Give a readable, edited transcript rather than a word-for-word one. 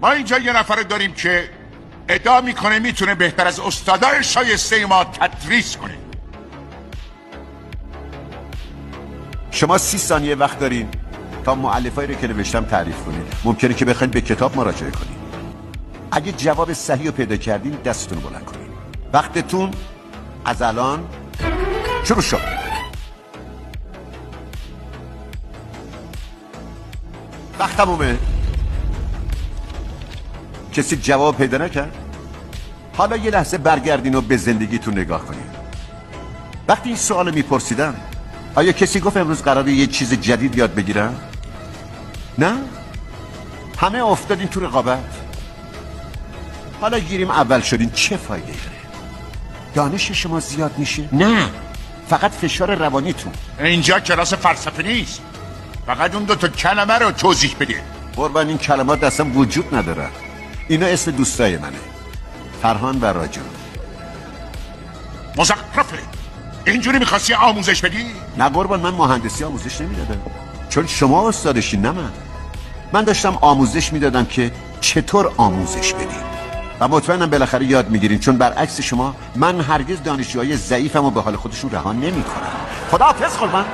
ما اینجا یه نفر داریم که ادعا میکنه میتونه بهتر از استادای شایسته ما تدریس کنه. شما 30 ثانیه وقت دارین تا مؤلفه‌ای رو که نوشتم تعریف کنید. ممکنه که بخواید به کتاب مراجعه کنید. اگه جواب صحیح رو پیدا کردین دستتون رو بلند کنید. وقتتون از الان شروع شد. وقت تمومه. کسی جواب پیدا نکرد؟ حالا یه لحظه برگردین و به زندگیتون نگاه کنید. وقتی این سوال میپرسیدم آیا کسی گفت امروز قراره یه چیز جدید یاد بگیرم؟ نه؟ همه افتادین تو رقابت. حالا گیریم اول شدین چه فایده داره؟ دانش شما زیاد میشه؟ نه، فقط فشار روانیتون. اینجا کلاس فلسفه نیست، فقط اون 2 کلمه رو توضیح بده. قربان این کلمات اصلا وجود نداره. اینا اسم دوستای منه، فرهان و راجو. مزخرفه. اینجوری میخواستی آموزش بدی؟ نه قربان، من مهندسی آموزش نمیدادم، چون شما استادشین نه من داشتم آموزش میدادم که چطور آموزش بدیم و مطمئنم بالاخره یاد میگیرین، چون برعکس شما من هرگز دانشجوهای ضعیفمو به حال خودشون رها نمیکنم. خداحافظ قربان.